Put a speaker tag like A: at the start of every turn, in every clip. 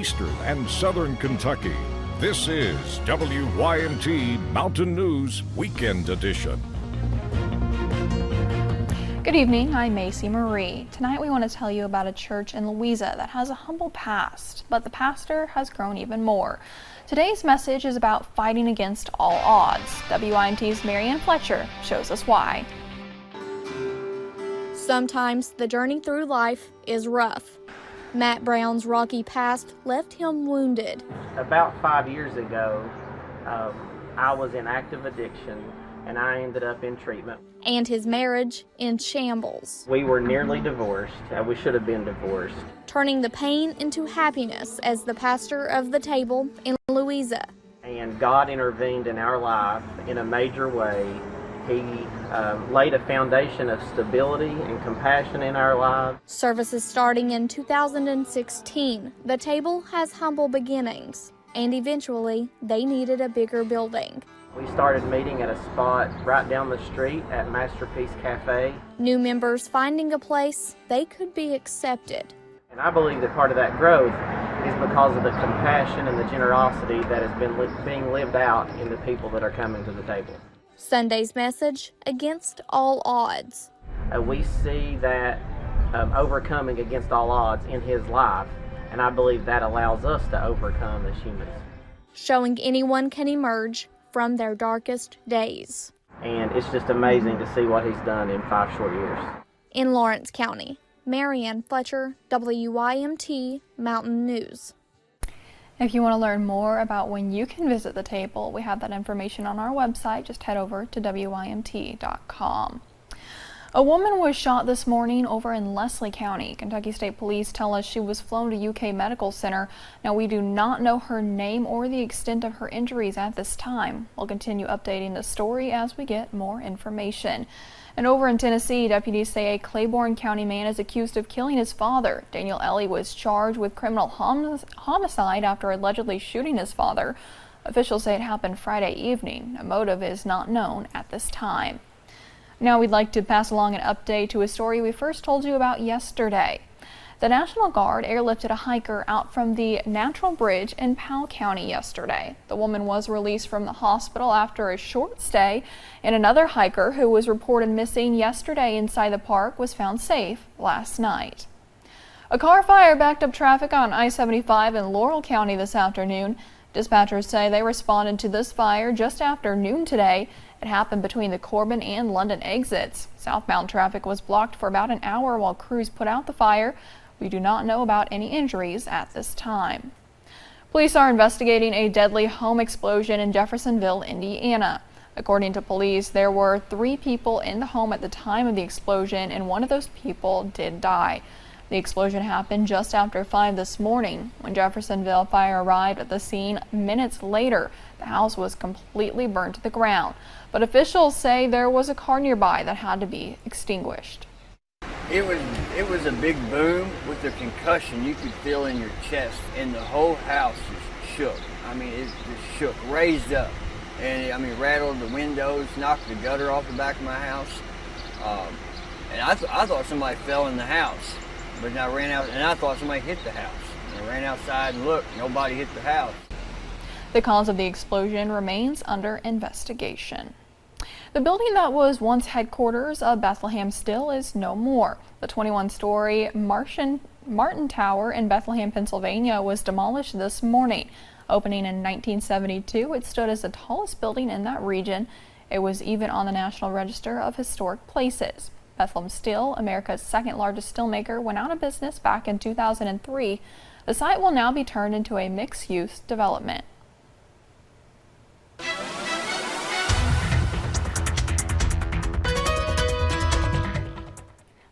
A: eastern and southern Kentucky. This is WYMT Mountain News Weekend Edition.
B: Good evening, I'm Macy Marie. Tonight we want to tell you about a church in Louisa that has a humble past, but the pastor has grown even more. Today's message is about fighting against all odds. WYMT's Marianne Fletcher shows us why.
C: Sometimes the journey through life is rough. Matt Brown's rocky past left him wounded.
D: About 5 years ago, I was in active addiction and I ended up in treatment.
C: And his marriage in shambles.
D: We were nearly divorced. We should have been divorced.
C: Turning the pain into happiness as the pastor of the table in Louisa.
D: And God intervened in our life in a major way. He laid a foundation of stability and compassion in our lives.
C: Services starting in 2016. The table has humble beginnings, and eventually they needed a bigger building.
D: We started meeting at a spot right down the street at Masterpiece Cafe.
C: New members finding a place they could be accepted.
D: And I believe that part of that growth is because of the compassion and the generosity that has been being lived out in the people that are coming to the table.
C: Sunday's message, against all odds.
D: We see that overcoming against all odds in his life, and I believe that allows us to overcome as humans.
C: Showing anyone can emerge from their darkest days.
D: And it's just amazing to see what he's done in 5 short years.
C: In Lawrence County, Marianne Fletcher, WYMT Mountain News.
B: If you want to learn more about when you can visit the table, we have that information on our website. Just head over to WYMT.com. A woman was shot this morning over in Leslie County. Kentucky State Police tell us she was flown to UK Medical Center. Now, we do not know her name or the extent of her injuries at this time. We'll continue updating the story as we get more information. And over in Tennessee, deputies say a Claiborne County man is accused of killing his father. Daniel Ellie was charged with criminal homicide after allegedly shooting his father. Officials say it happened Friday evening. A motive is not known at this time. Now we'd like to pass along an update to a story we first told you about yesterday. The National Guard airlifted a hiker out from the Natural Bridge in Powell County yesterday. The woman was released from the hospital after a short stay, and another hiker who was reported missing yesterday inside the park was found safe last night. A car fire backed up traffic on I-75 in Laurel County this afternoon. Dispatchers say they responded to this fire just after noon today. It happened between the Corbin and London exits. Southbound traffic was blocked for about an hour while crews put out the fire. We do not know about any injuries at this time. Police are investigating a deadly home explosion in Jeffersonville, Indiana. According to police, there were 3 people in the home at the time of the explosion, and one of those people did die. The explosion happened just after 5 this morning. When Jeffersonville fire arrived at the scene minutes later, the house was completely burned to the ground. But officials say there was a car nearby that had to be extinguished.
E: It was a big boom with the concussion you could feel in your chest, and the whole house just shook. I mean, it just shook, raised up, and rattled the windows, knocked the gutter off the back of my house. And I thought somebody fell in the house. But I ran out, and I thought somebody hit the house. And I ran outside and looked, nobody hit the house.
B: The cause of the explosion remains under investigation. The building that was once headquarters of Bethlehem Steel is no more. The 21-story Martin Tower in Bethlehem, Pennsylvania was demolished this morning. Opening in 1972, it stood as the tallest building in that region. It was even on the National Register of Historic Places. Bethlehem Steel, America's second largest steelmaker, went out of business back in 2003. The site will now be turned into a mixed-use development.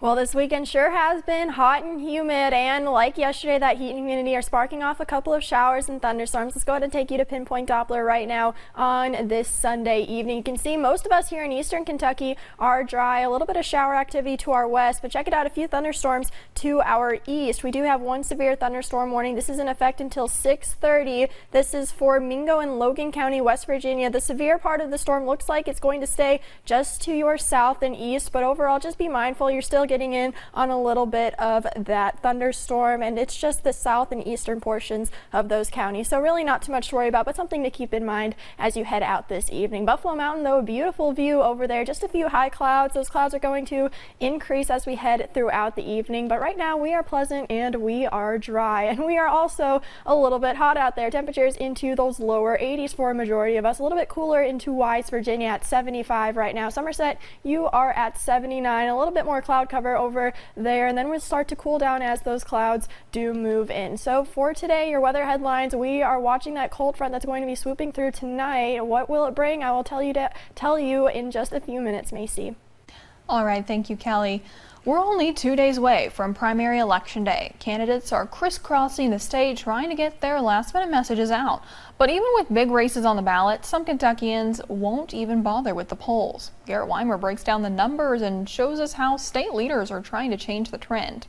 F: Well, this weekend sure has been hot and humid, and like yesterday, that heat and humidity are sparking off a couple of showers and thunderstorms. Let's go ahead and take you to Pinpoint Doppler right now on this Sunday evening. You can see most of us here in eastern Kentucky are dry, a little bit of shower activity to our west, but check it out, a few thunderstorms to our east. We do have one severe thunderstorm warning. This is in effect until 6:30. This is for Mingo and Logan County, West Virginia. The severe part of the storm looks like it's going to stay just to your south and east, but overall just be mindful. You're still getting in on a little bit of that thunderstorm, and it's just the south and eastern portions of those counties. So really not too much to worry about, but something to keep in mind as you head out this evening. Buffalo Mountain, though, a beautiful view over there. Just a few high clouds. Those clouds are going to increase as we head throughout the evening, but right now we are pleasant and we are dry, and we are also a little bit hot out there. Temperatures into those lower 80s for a majority of us. A little bit cooler into Wise, Virginia at 75 right now. Somerset, you are at 79. A little bit more cloud cover over there, and then we'll start to cool down as those clouds do move in. So for today, your weather headlines, we are watching that cold front that's going to be swooping through tonight. What will it bring? I will tell you in just a few minutes, Macy.
B: All right, thank you, Kelly. We're only 2 days away from primary election day. Candidates are crisscrossing the state trying to get their last-minute messages out. But even with big races on the ballot, some Kentuckians won't even bother with the polls. Garrett Weimer breaks down the numbers and shows us how state leaders are trying to change the trend.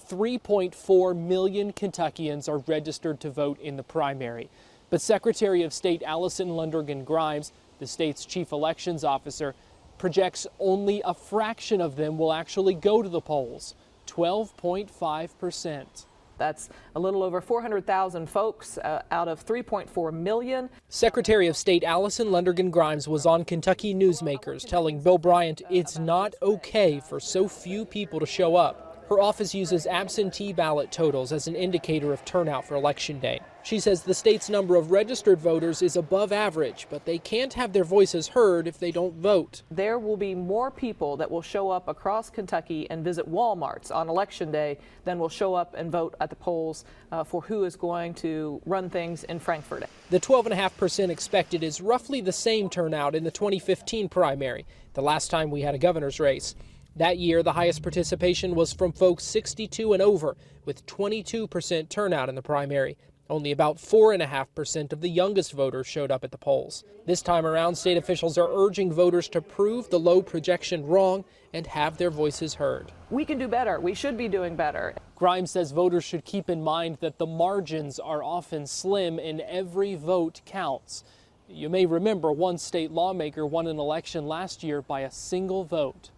G: 3.4 million Kentuckians are registered to vote in the primary. But Secretary of State Allison Lundergan Grimes, the state's chief elections officer, projects only a fraction of them will actually go to the polls, 12.5%.
H: That's a little over 400,000 folks out of 3.4 million.
G: Secretary of State Allison Lundergan Grimes was on Kentucky Newsmakers telling Bill Bryant it's not okay for so few people to show up. Her office uses absentee ballot totals as an indicator of turnout for Election Day. She says the state's number of registered voters is above average, but they can't have their voices heard if they don't vote.
H: There will be more people that will show up across Kentucky and visit Walmarts on Election Day than will show up and vote at the polls for who is going to run things in Frankfort.
G: The 12.5% expected is roughly the same turnout in the 2015 primary, the last time we had a governor's race. That year, the highest participation was from folks 62 and over, with 22% turnout in the primary. Only about 4.5% of the youngest voters showed up at the polls. This time around, state officials are urging voters to prove the low projection wrong and have their voices heard.
H: We can do better. We should be doing better.
G: Grimes says voters should keep in mind that the margins are often slim and every vote counts. You may remember one state lawmaker won an election last year by a single vote.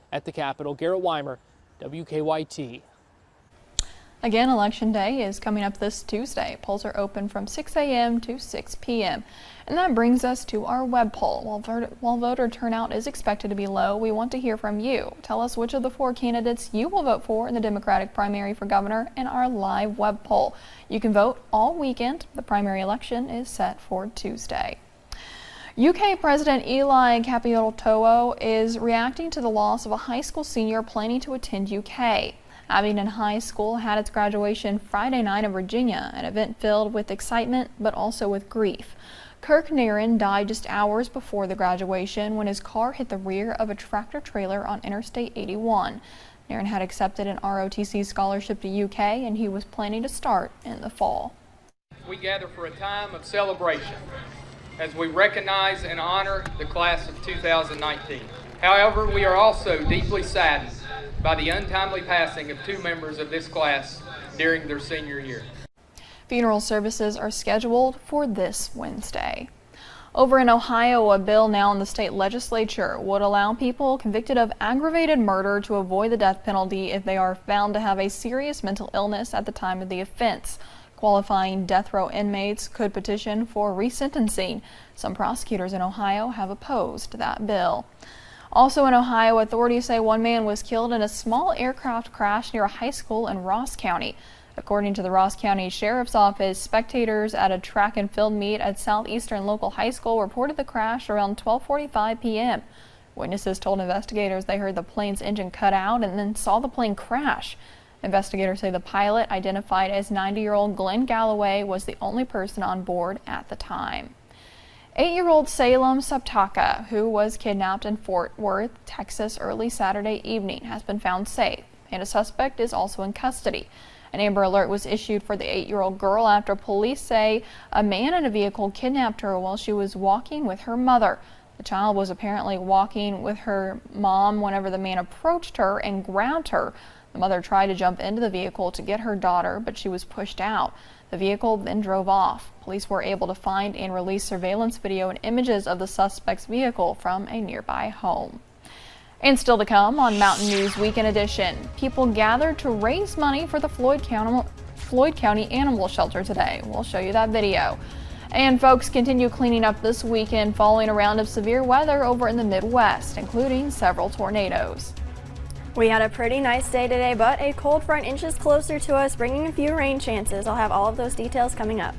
G: At the Capitol, Garrett Weimer, WKYT.
B: Again, Election Day is coming up this Tuesday. Polls are open from 6 a.m. to 6 p.m. And that brings us to our web poll. While voter turnout is expected to be low, we want to hear from you. Tell us which of the 4 candidates you will vote for in the Democratic primary for governor in our live web poll. You can vote all weekend. The primary election is set for Tuesday. UK President Ely Capitoto is reacting to the loss of a high school senior planning to attend UK. Abingdon High School had its graduation Friday night in Virginia, an event filled with excitement but also with grief. Kirk Nairn died just hours before the graduation when his car hit the rear of a tractor trailer on Interstate 81. Nairn had accepted an ROTC scholarship to UK and he was planning to start in the fall.
I: We gather for a time of celebration as we recognize and honor the class of 2019. However, we are also deeply saddened by the untimely passing of 2 members of this class during their senior year.
B: Funeral services are scheduled for this Wednesday. Over in Ohio, a bill now in the state legislature would allow people convicted of aggravated murder to avoid the death penalty if they are found to have a serious mental illness at the time of the offense. Qualifying death row inmates could petition for resentencing. Some prosecutors in Ohio have opposed that bill. Also in Ohio, authorities say one man was killed in a small aircraft crash near a high school in Ross County. According to the Ross County Sheriff's Office, spectators at a track and field meet at Southeastern Local High School reported the crash around 12:45 p.m. Witnesses told investigators they heard the plane's engine cut out and then saw the plane crash. Investigators say the pilot, identified as 90-year-old Glenn Galloway, was the only person on board at the time. 8-year-old Salem Saptaka, who was kidnapped in Fort Worth, Texas early Saturday evening, has been found safe, and a suspect is also in custody. An Amber Alert was issued for the 8-year-old girl after police say a man in a vehicle kidnapped her while she was walking with her mother. The child was apparently walking with her mom whenever the man approached her and grabbed her. The mother tried to jump into the vehicle to get her daughter, but she was pushed out. The vehicle then drove off. Police were able to find and release surveillance video and images of the suspect's vehicle from a nearby home. And still to come on Mountain News Weekend Edition, people gathered to raise money for the Floyd County Animal Shelter today. We'll show you that video. And folks continue cleaning up this weekend following a round of severe weather over in the Midwest, including several tornadoes.
F: We had a pretty nice day today, but a cold front inches closer to us, bringing a few rain chances. I'll have all of those details coming up.